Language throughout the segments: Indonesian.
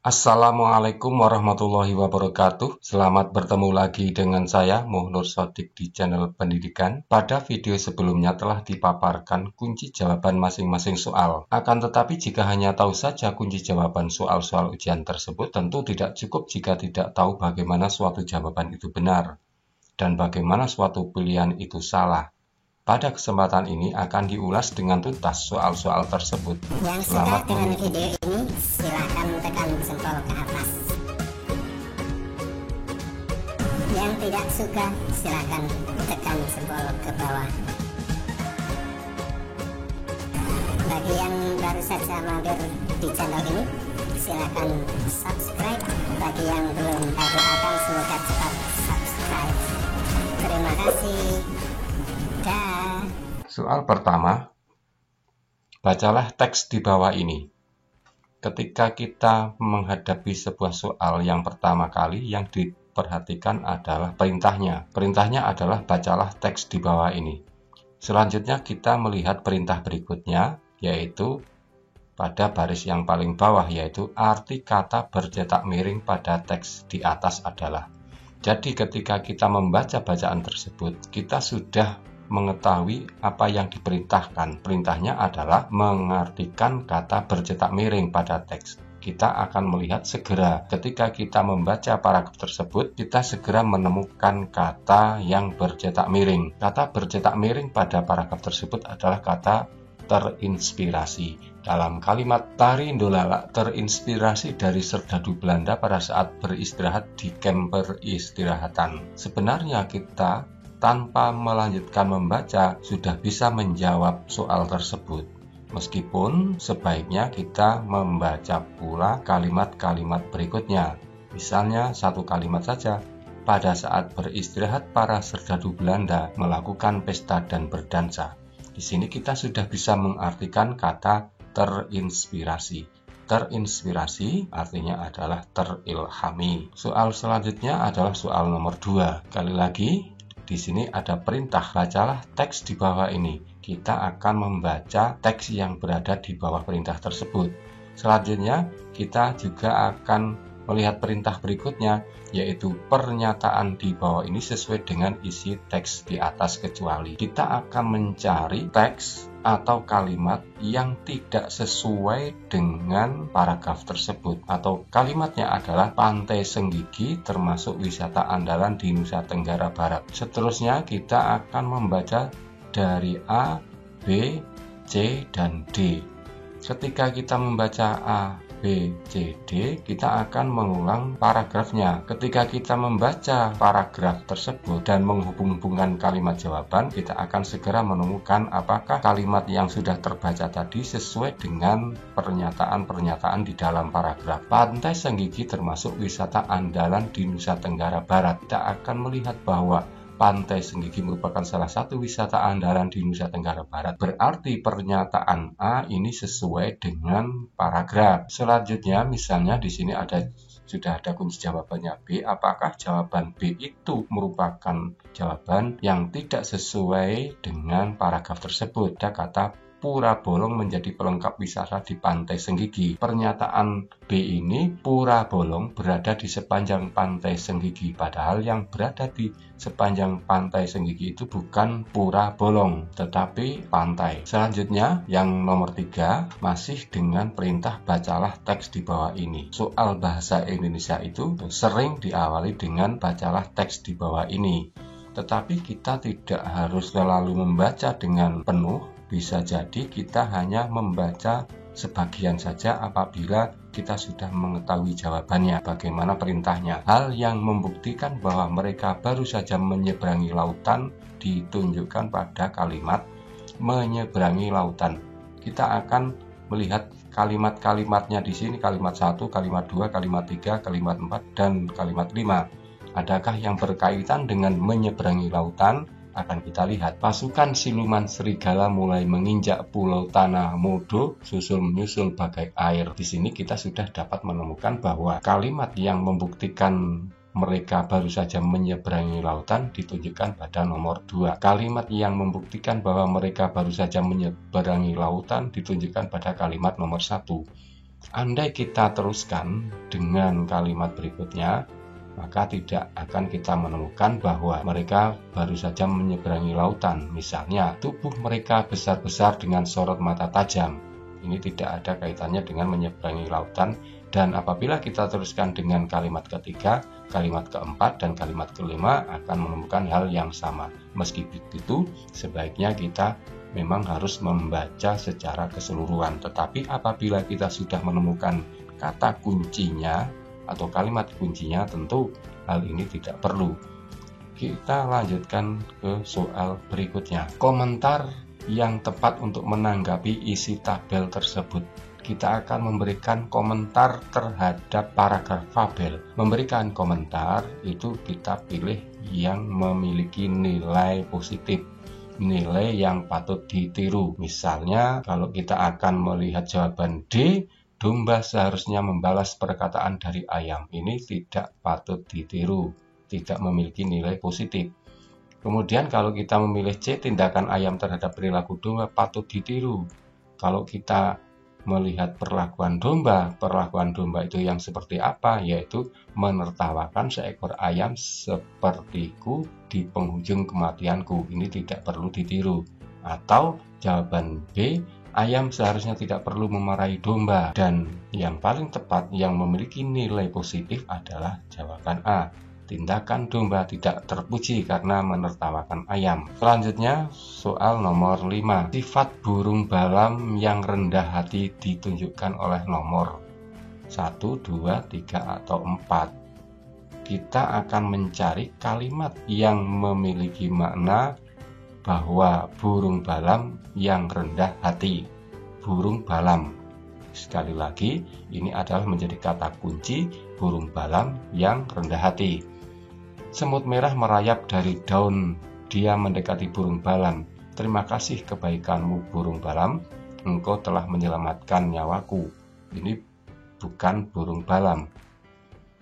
Assalamualaikum warahmatullahi wabarakatuh. Selamat bertemu lagi dengan saya, Muhnur Sodik di channel pendidikan. Pada video sebelumnya telah dipaparkan kunci jawaban masing-masing soal. Akan tetapi jika hanya tahu saja kunci jawaban soal-soal ujian tersebut, tentu tidak cukup jika tidak tahu bagaimana suatu jawaban itu benar dan bagaimana suatu pilihan itu salah. Pada kesempatan ini akan diulas dengan tuntas soal-soal tersebut. Yang suka dengan video ini, silakan tekan jempol ke atas. Yang tidak suka, silakan tekan jempol ke bawah. Bagi yang baru saja mampir di channel ini, silakan subscribe. Bagi yang belum, aku akan semoga cepat subscribe. Terima kasih. Soal pertama, bacalah teks di bawah ini. Ketika kita menghadapi sebuah soal yang pertama kali, yang diperhatikan adalah perintahnya. Perintahnya adalah bacalah teks di bawah ini. Selanjutnya kita melihat perintah berikutnya, yaitu pada baris yang paling bawah, yaitu arti kata bercetak miring pada teks di atas adalah. Jadi ketika kita membaca bacaan tersebut, kita sudah mengetahui apa yang diperintahkan. Perintahnya adalah mengartikan kata bercetak miring pada teks. Kita akan melihat segera ketika kita membaca paragraf tersebut, kita segera menemukan kata yang bercetak miring. Kata bercetak miring pada paragraf tersebut adalah kata terinspirasi. Dalam kalimat Tari Ndolala terinspirasi dari serdadu Belanda pada saat beristirahat di kamp peristirahatan. Sebenarnya kita tanpa melanjutkan membaca sudah bisa menjawab soal tersebut. Meskipun sebaiknya kita membaca pula kalimat-kalimat berikutnya. Misalnya satu kalimat saja. Pada saat beristirahat para serdadu Belanda melakukan pesta dan berdansa. Di sini kita sudah bisa mengartikan kata terinspirasi. Terinspirasi artinya adalah terilhami. Soal selanjutnya adalah soal nomor 2. Kali lagi, di sini ada perintah, bacalah teks di bawah ini. Kita akan membaca teks yang berada di bawah perintah tersebut. Selanjutnya, kita juga akan melihat perintah berikutnya, yaitu pernyataan di bawah ini sesuai dengan isi teks di atas kecuali. Kita akan mencari teks atau kalimat yang tidak sesuai dengan paragraf tersebut, atau kalimatnya adalah Pantai Senggigi termasuk wisata andalan di Nusa Tenggara Barat. Seterusnya kita akan membaca dari A, B, C, dan D. Ketika kita membaca A, B, C, D, kita akan mengulang paragrafnya. Ketika kita membaca paragraf tersebut dan menghubung-hubungkan kalimat jawaban, kita akan segera menemukan apakah kalimat yang sudah terbaca tadi sesuai dengan pernyataan-pernyataan di dalam paragraf. Pantai Senggigi termasuk wisata andalan di Nusa Tenggara Barat. Kita akan melihat bahwa Pantai Senggigi merupakan salah satu wisata andalan di Nusa Tenggara Barat. Berarti pernyataan A ini sesuai dengan paragraf. Selanjutnya, misalnya di sini sudah ada kunci jawabannya B. Apakah jawaban B itu merupakan jawaban yang tidak sesuai dengan paragraf tersebut? Ada kata Pura Bolong menjadi pelengkap wisata di Pantai Senggigi. Pernyataan B ini, Pura Bolong berada di sepanjang Pantai Senggigi, padahal yang berada di sepanjang Pantai Senggigi itu bukan Pura Bolong, tetapi pantai. Selanjutnya, yang nomor 3, masih dengan perintah bacalah teks di bawah ini. Soal bahasa Indonesia itu sering diawali dengan bacalah teks di bawah ini. Tetapi kita tidak harus selalu membaca dengan penuh. Bisa jadi kita hanya membaca sebagian saja apabila kita sudah mengetahui jawabannya, bagaimana perintahnya. Hal yang membuktikan bahwa mereka baru saja menyeberangi lautan ditunjukkan pada kalimat menyeberangi lautan. Kita akan melihat kalimat-kalimatnya di sini, kalimat 1, kalimat 2, kalimat 3, kalimat 4, dan kalimat 5. Adakah yang berkaitan dengan menyeberangi lautan? Akan kita lihat. Pasukan siluman serigala mulai menginjak pulau Tanah Modo, susul menyusul bagai air. Di sini kita sudah dapat menemukan bahwa kalimat yang membuktikan mereka baru saja menyeberangi lautan ditunjukkan pada nomor 2. Kalimat yang membuktikan bahwa mereka baru saja menyeberangi lautan ditunjukkan pada kalimat nomor 1. Andai kita teruskan dengan kalimat berikutnya, maka tidak akan kita menemukan bahwa mereka baru saja menyeberangi lautan. Misalnya, tubuh mereka besar-besar dengan sorot mata tajam. Ini tidak ada kaitannya dengan menyeberangi lautan. Dan apabila kita teruskan dengan kalimat ketiga, kalimat keempat, dan kalimat kelima akan menemukan hal yang sama. Meski begitu, sebaiknya kita memang harus membaca secara keseluruhan. Tetapi apabila kita sudah menemukan kata kuncinya atau kalimat kuncinya, tentu hal ini tidak perlu. Kita lanjutkan ke soal berikutnya. Komentar yang tepat untuk menanggapi isi tabel tersebut. Kita akan memberikan komentar terhadap paragraf fabel. Memberikan komentar itu kita pilih yang memiliki nilai positif, nilai yang patut ditiru. Misalnya, kalau kita akan melihat jawaban D, domba seharusnya membalas perkataan dari ayam. Ini tidak patut ditiru, tidak memiliki nilai positif. Kemudian kalau kita memilih C, tindakan ayam terhadap perilaku domba patut ditiru. Kalau kita melihat perlakuan domba itu yang seperti apa, yaitu menertawakan seekor ayam sepertiku di penghujung kematianku. Ini tidak perlu ditiru. Atau jawaban B, ayam seharusnya tidak perlu memarahi domba. Dan yang paling tepat yang memiliki nilai positif adalah jawaban A. Tindakan domba tidak terpuji karena menertawakan ayam. Selanjutnya, soal nomor 5. Sifat burung balam yang rendah hati ditunjukkan oleh nomor 1, 2, 3, atau 4. Kita akan mencari kalimat yang memiliki makna bahwa burung balam yang rendah hati. Burung balam. Sekali lagi, ini adalah menjadi kata kunci, burung balam yang rendah hati. Semut merah merayap dari daun, dia mendekati burung balam. Terima kasih kebaikanmu burung balam, engkau telah menyelamatkan nyawaku. Ini bukan burung balam.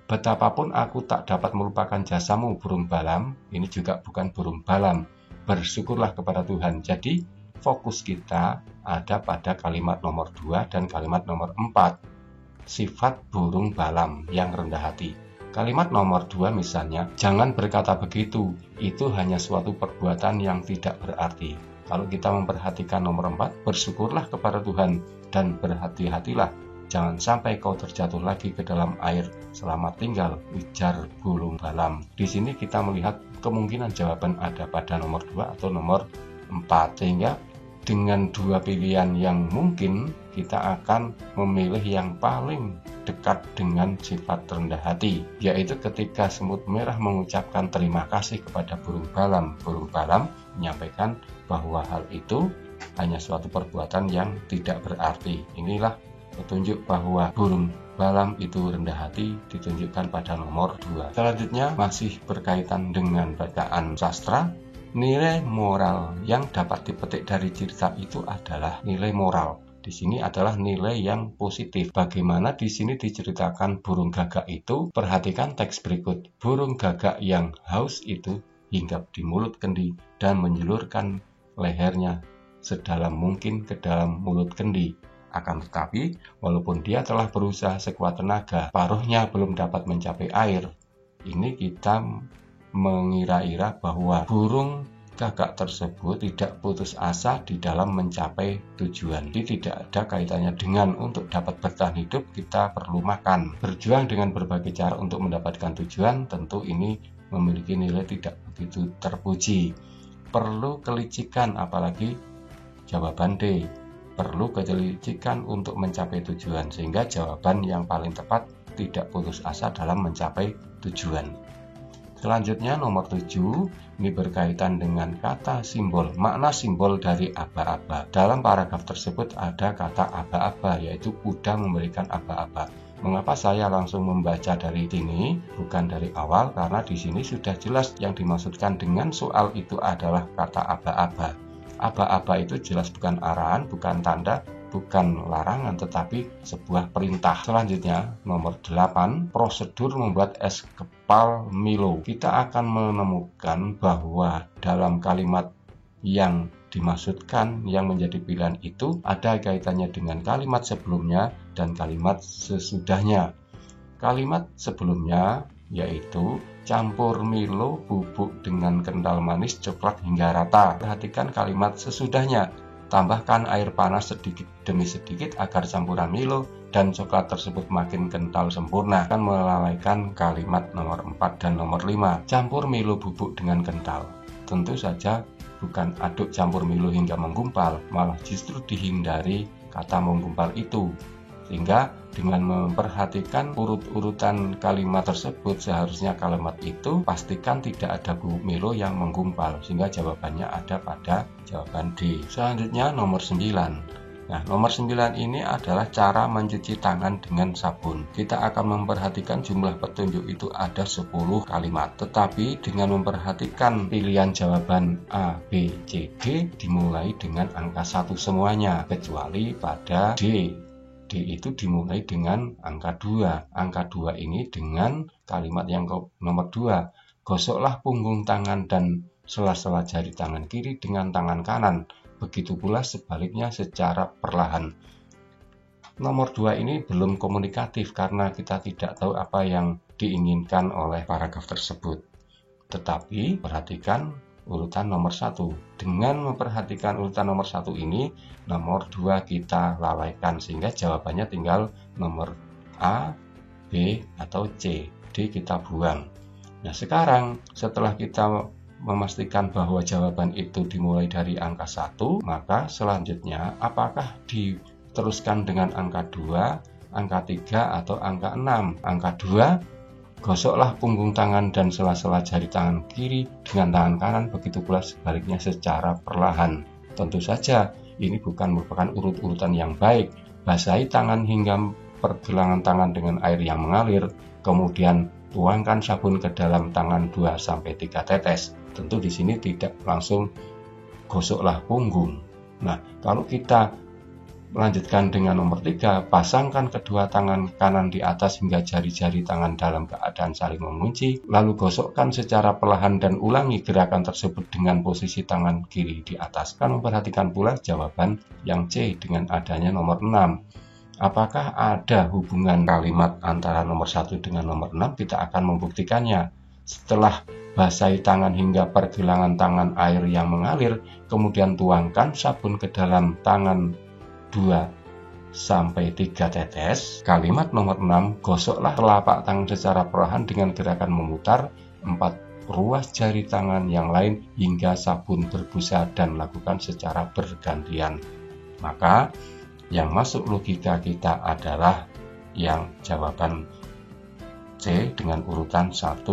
Betapapun aku tak dapat melupakan jasamu burung balam, ini juga bukan burung balam. Bersyukurlah kepada Tuhan. Jadi fokus kita ada pada kalimat nomor 2 dan kalimat nomor 4. Sifat burung balam yang rendah hati. Kalimat nomor 2 misalnya, jangan berkata begitu, itu hanya suatu perbuatan yang tidak berarti. Kalau kita memperhatikan nomor 4, bersyukurlah kepada Tuhan dan berhati-hatilah, jangan sampai kau terjatuh lagi ke dalam air, selamat tinggal, ujar burung balam. Di sini kita melihat kemungkinan jawaban ada pada nomor 2 atau nomor 4, sehingga dengan dua pilihan yang mungkin, kita akan memilih yang paling dekat dengan sifat rendah hati, yaitu ketika semut merah mengucapkan terima kasih kepada burung balam. Burung balam menyampaikan bahwa hal itu hanya suatu perbuatan yang tidak berarti. Inilah petunjuk bahwa burung balam itu rendah hati ditunjukkan pada nomor 2. Selanjutnya masih berkaitan dengan bacaan sastra. Nilai moral yang dapat dipetik dari cerita itu adalah nilai moral. Di sini adalah nilai yang positif. Bagaimana di sini diceritakan burung gagak itu? Perhatikan teks berikut. Burung gagak yang haus itu hinggap di mulut kendi dan menjulurkan lehernya sedalam mungkin ke dalam mulut kendi. Akan tetapi, walaupun dia telah berusaha sekuat tenaga, paruhnya belum dapat mencapai air. Ini kita mengira-ira bahwa burung gagak tersebut tidak putus asa di dalam mencapai tujuan. Ini tidak ada kaitannya dengan untuk dapat bertahan hidup kita perlu makan. Berjuang dengan berbagai cara untuk mendapatkan tujuan, tentu ini memiliki nilai tidak begitu terpuji. Perlu kelicikan, apalagi jawaban D. Perlu kelicikan untuk mencapai tujuan, sehingga jawaban yang paling tepat tidak putus asa dalam mencapai tujuan. Selanjutnya nomor 7, ini berkaitan dengan kata simbol. Makna simbol dari aba-aba. Dalam paragraf tersebut ada kata aba-aba, yaitu kuda memberikan aba-aba. Mengapa saya langsung membaca dari sini, bukan dari awal? Karena di sini sudah jelas yang dimaksudkan dengan soal itu adalah kata aba-aba. Aba-aba itu jelas bukan arahan, bukan tanda, bukan larangan, tetapi sebuah perintah. Selanjutnya, nomor 8, prosedur membuat es kepal Milo. Kita akan menemukan bahwa dalam kalimat yang dimaksudkan yang menjadi pilihan itu ada kaitannya dengan kalimat sebelumnya dan kalimat sesudahnya. Kalimat sebelumnya yaitu campur Milo bubuk dengan kental manis coklat hingga rata. Perhatikan kalimat sesudahnya. Tambahkan air panas sedikit demi sedikit agar campuran Milo dan coklat tersebut makin kental sempurna. Akan melalaikan kalimat nomor 4 dan nomor 5. Campur Milo bubuk dengan kental. Tentu saja bukan aduk campur Milo hingga menggumpal, malah justru dihindari kata menggumpal itu. Sehingga dengan memperhatikan urut-urutan kalimat tersebut, seharusnya kalimat itu pastikan tidak ada bubuk Milo yang menggumpal, sehingga jawabannya ada pada jawaban D. Selanjutnya nomor 9. Nah, nomor 9 ini adalah cara mencuci tangan dengan sabun. Kita akan memperhatikan jumlah petunjuk itu ada 10 kalimat. Tetapi dengan memperhatikan pilihan jawaban A, B, C, D dimulai dengan angka 1 semuanya, kecuali pada D. D itu dimulai dengan angka 2. Angka 2 ini dengan kalimat yang nomor 2. Gosoklah punggung tangan dan sela-sela jari tangan kiri dengan tangan kanan. Begitu pula sebaliknya secara perlahan. Nomor 2 ini belum komunikatif karena kita tidak tahu apa yang diinginkan oleh paragraf tersebut. Tetapi perhatikan urutan nomor 1. Dengan memperhatikan urutan nomor 1 ini, nomor 2 kita lalaikan sehingga jawabannya tinggal nomor A, B, atau C. D kita buang. Nah, sekarang setelah kita memastikan bahwa jawaban itu dimulai dari angka 1, maka selanjutnya apakah diteruskan dengan angka 2, angka 3, atau angka 6? Angka 2, gosoklah punggung tangan dan sela-sela jari tangan kiri dengan tangan kanan, begitu pula sebaliknya secara perlahan. Tentu saja ini bukan merupakan urut-urutan yang baik. Basahi tangan hingga pergelangan tangan dengan air yang mengalir, kemudian tuangkan sabun ke dalam tangan 2-3 tetes. Tentu di sini tidak langsung gosoklah punggung. Nah, kalau kita melanjutkan dengan nomor 3, pasangkan kedua tangan kanan di atas hingga jari-jari tangan dalam keadaan saling mengunci, lalu gosokkan secara perlahan dan ulangi gerakan tersebut dengan posisi tangan kiri di atas. Kan memperhatikan pula jawaban yang C dengan adanya nomor 6. Apakah ada hubungan kalimat antara nomor 1 dengan nomor 6? Kita akan membuktikannya. Setelah basahi tangan hingga pergelangan tangan air yang mengalir, kemudian tuangkan sabun ke dalam tangan 2-3 tetes. Kalimat nomor 6, gosoklah telapak tangan secara perlahan dengan gerakan memutar 4 ruas jari tangan yang lain hingga sabun berbusa dan lakukan secara bergantian. Maka yang masuk logika kita adalah yang jawaban C dengan urutan 1,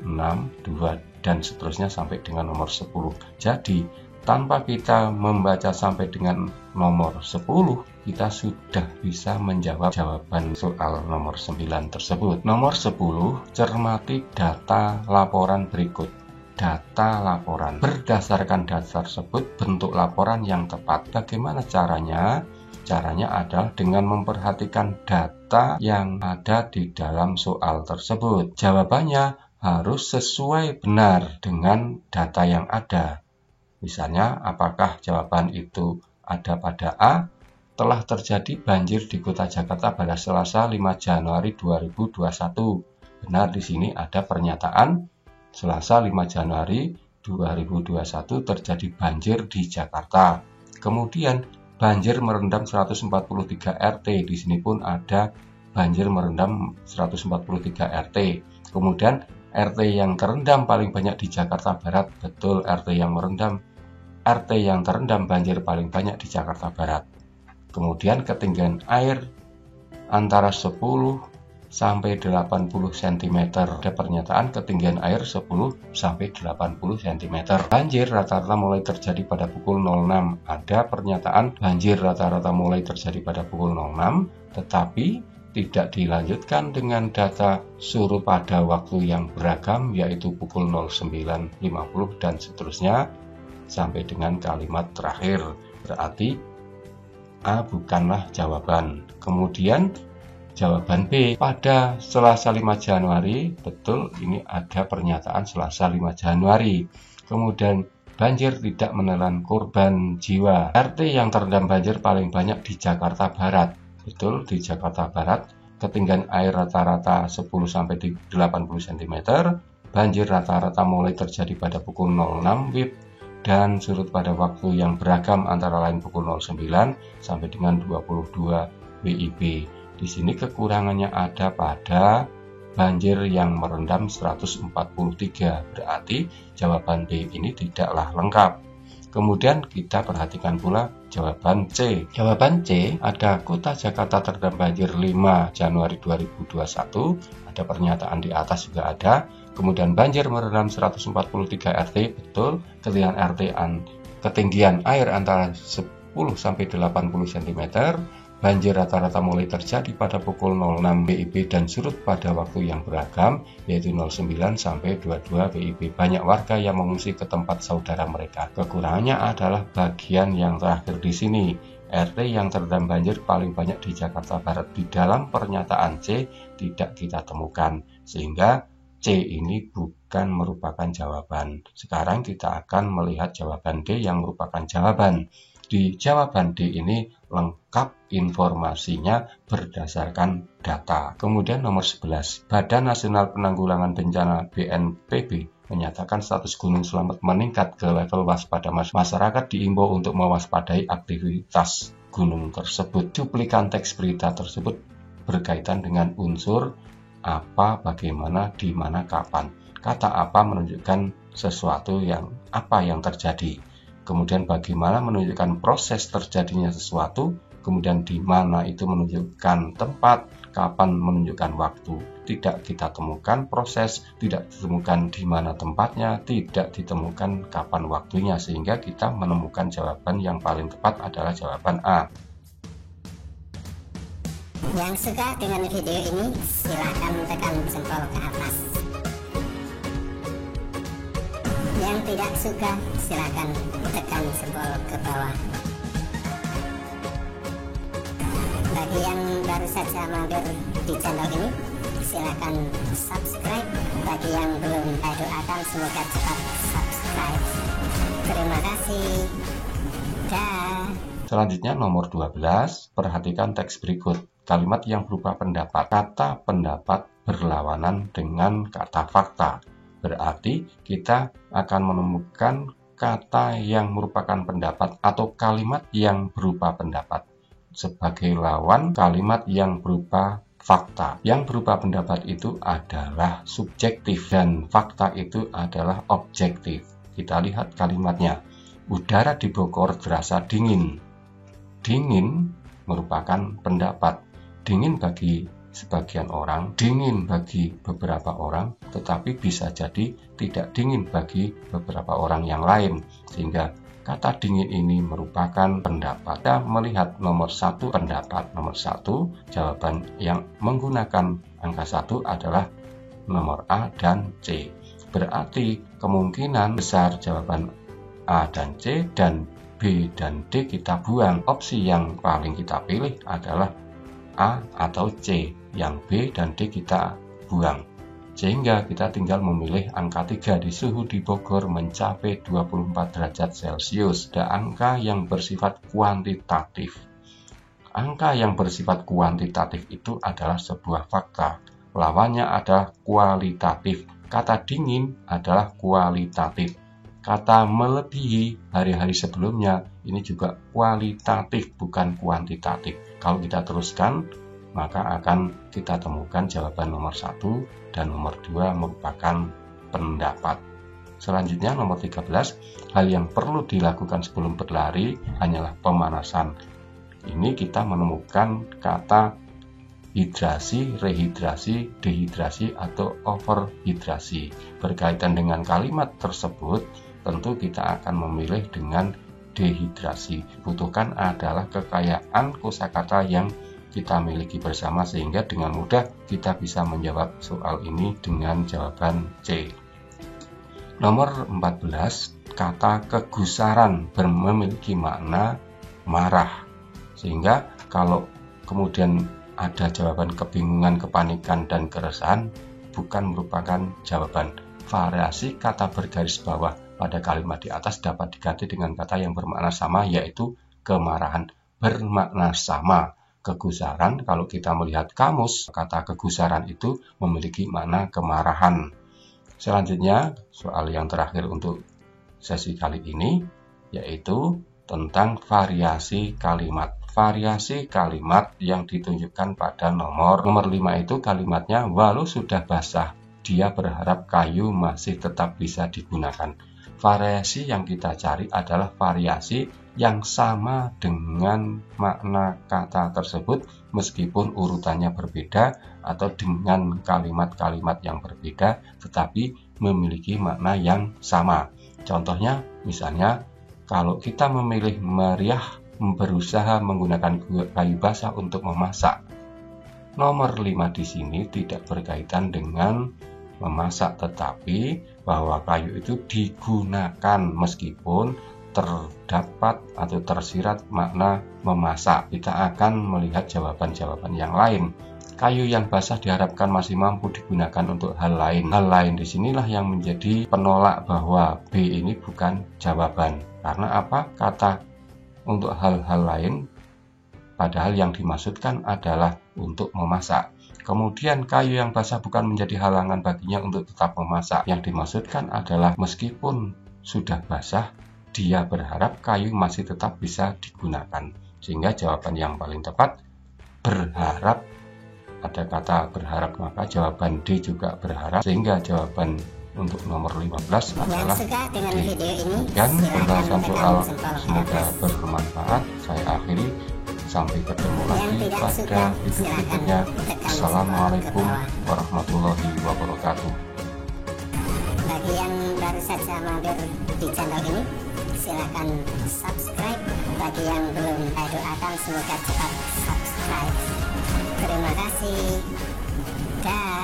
6, 2, dan seterusnya sampai dengan nomor 10. Jadi tanpa kita membaca sampai dengan nomor 10, kita sudah bisa menjawab jawaban soal nomor 9 tersebut. Nomor 10, cermati data laporan berikut. Data laporan. Berdasarkan data tersebut, bentuk laporan yang tepat. Bagaimana caranya? Caranya adalah dengan memperhatikan data yang ada di dalam soal tersebut. Jawabannya harus sesuai benar dengan data yang ada. Misalnya, apakah jawaban itu ada pada A? Telah terjadi banjir di kota Jakarta pada Selasa 5 Januari 2021. Benar, di sini ada pernyataan Selasa 5 Januari 2021 terjadi banjir di Jakarta. Kemudian banjir merendam 143 RT. Di sini pun ada banjir merendam 143 RT. Kemudian RT yang terendam paling banyak di Jakarta Barat. Betul, RT yang terendam banjir paling banyak di Jakarta Barat. Kemudian ketinggian air antara 10 sampai 80 cm. Ada pernyataan ketinggian air 10 sampai 80 cm. Banjir rata-rata mulai terjadi pada pukul 06. Ada pernyataan banjir rata-rata mulai terjadi pada pukul 06, tetapi tidak dilanjutkan dengan data surut pada waktu yang beragam, yaitu pukul 09.50 dan seterusnya sampai dengan kalimat terakhir. Berarti A bukanlah jawaban. Kemudian jawaban B, pada Selasa 5 Januari, betul, ini ada pernyataan Selasa 5 Januari. Kemudian banjir tidak menelan korban jiwa. RT yang terendam banjir paling banyak di Jakarta Barat. Betul, di Jakarta Barat ketinggian air rata-rata 10-80 cm. Banjir rata-rata mulai terjadi pada pukul 06 WIB dan surut pada waktu yang beragam antara lain pukul 09 sampai dengan 22 WIB. Di sini kekurangannya ada pada banjir yang merendam 143, berarti jawaban B ini tidaklah lengkap. Kemudian kita perhatikan pula jawaban C. Jawaban C, ada kota Jakarta terendam banjir 5 Januari 2021, ada pernyataan di atas juga ada. Kemudian banjir merendam 143 RT, betul. Ketinggian air antara 10-80 cm. Banjir rata-rata mulai terjadi pada pukul 06 WIB dan surut pada waktu yang beragam, yaitu 09 sampai 22 WIB. Banyak warga yang mengungsi ke tempat saudara mereka. Kekurangannya adalah bagian yang terakhir di sini. RT yang terendam banjir paling banyak di Jakarta Barat. Di dalam pernyataan C tidak kita temukan, sehingga C ini bukan merupakan jawaban. Sekarang kita akan melihat jawaban D yang merupakan jawaban. Di jawaban D ini lengkap informasinya berdasarkan data. Kemudian nomor 11, Badan Nasional Penanggulangan Bencana BNPB menyatakan status Gunung Slamet meningkat ke level waspada. Masyarakat diimbau untuk mewaspadai aktivitas gunung tersebut. Cuplikan teks berita tersebut berkaitan dengan unsur apa, bagaimana, di mana, kapan. Kata apa menunjukkan sesuatu apa yang terjadi. Kemudian bagaimana menunjukkan proses terjadinya sesuatu, kemudian di mana itu menunjukkan tempat, kapan menunjukkan waktu. Tidak kita temukan proses, tidak ditemukan di mana tempatnya, tidak ditemukan kapan waktunya, sehingga kita menemukan jawaban yang paling tepat adalah jawaban A. Yang suka dengan video ini silahkan tekan jempol ke atas. Yang tidak suka silakan tekan jempol ke bawah. Bagi yang baru saja mampir di channel ini, silakan subscribe. Bagi yang belum, saya doakan semoga cepat subscribe. Terima kasih. Dah. Selanjutnya nomor 12, perhatikan teks berikut. Kalimat yang berupa pendapat. Kata pendapat berlawanan dengan kata fakta. Berarti kita akan menemukan kata yang merupakan pendapat atau kalimat yang berupa pendapat sebagai lawan kalimat yang berupa fakta. Yang berupa pendapat itu adalah subjektif dan fakta itu adalah objektif. Kita lihat kalimatnya. Udara di Bogor terasa dingin. Dingin merupakan pendapat. Dingin bagi sebagian orang, dingin bagi beberapa orang, tetapi bisa jadi tidak dingin bagi beberapa orang yang lain, sehingga kata dingin ini merupakan pendapat. Kita melihat nomor 1 pendapat. Nomor 1 jawaban yang menggunakan angka 1 adalah nomor A dan C. Berarti kemungkinan besar jawaban A dan C dan B dan D kita buang. Opsi yang paling kita pilih adalah A atau C. Yang B dan D kita buang. Sehingga kita tinggal memilih angka 3. Di suhu di Bogor mencapai 24 derajat Celcius. Ada angka yang bersifat kuantitatif. Angka yang bersifat kuantitatif itu adalah sebuah fakta. Lawannya adalah kualitatif. Kata dingin adalah kualitatif. Kata melebihi hari-hari sebelumnya ini juga kualitatif, bukan kuantitatif. Kalau kita teruskan, maka akan kita temukan jawaban nomor 1 dan nomor 2 merupakan pendapat. Selanjutnya nomor 13, hal yang perlu dilakukan sebelum berlari hanyalah pemanasan. Ini kita menemukan kata hidrasi, rehidrasi, dehidrasi, atau overhidrasi. Berkaitan dengan kalimat tersebut, tentu kita akan memilih dengan dehidrasi. Butuhkan adalah kekayaan kosakata yang kita miliki bersama, sehingga dengan mudah kita bisa menjawab soal ini dengan jawaban C. Nomor 14, kata kegusaran memiliki makna marah, sehingga kalau kemudian ada jawaban kebingungan, kepanikan, dan keresahan bukan merupakan jawaban. Variasi kata bergaris bawah pada kalimat di atas dapat diganti dengan kata yang bermakna sama, yaitu kemarahan. Bermakna sama. Kegusaran, kalau kita melihat kamus, kata kegusaran itu memiliki makna kemarahan. Selanjutnya, soal yang terakhir untuk sesi kali ini, yaitu tentang variasi kalimat. Variasi kalimat yang ditunjukkan pada nomor 5 itu kalimatnya, walau sudah basah, dia berharap kayu masih tetap bisa digunakan. Variasi yang kita cari adalah variasi yang sama dengan makna kata tersebut meskipun urutannya berbeda atau dengan kalimat-kalimat yang berbeda tetapi memiliki makna yang sama. Contohnya, misalnya kalau kita memilih meriah berusaha menggunakan kayu basah untuk memasak. Nomor 5 di sini tidak berkaitan dengan memasak, tetapi bahwa kayu itu digunakan meskipun terdapat atau tersirat makna memasak. Kita akan melihat jawaban-jawaban yang lain. Kayu yang basah diharapkan masih mampu digunakan untuk hal lain. Hal lain di sinilah yang menjadi penolak bahwa B ini bukan jawaban. Karena apa? Kata untuk hal-hal lain, padahal yang dimaksudkan adalah untuk memasak. Kemudian kayu yang basah bukan menjadi halangan baginya untuk tetap memasak. Yang dimaksudkan adalah meskipun sudah basah, dia berharap kayu masih tetap bisa digunakan. Sehingga jawaban yang paling tepat berharap. Ada kata berharap, maka jawaban D juga berharap. Sehingga jawaban untuk nomor 15 adalah D. Dan pembahasan soal semoga bermanfaat. Saya akhiri. Sampai ketemu lagi pada video berikutnya. Assalamualaikum warahmatullahi wabarakatuh. Bagi yang baru saja mampir di channel ini, silahkan subscribe. Bagi yang belum, saya doakan semoga cepat subscribe. Terima kasih. Dah.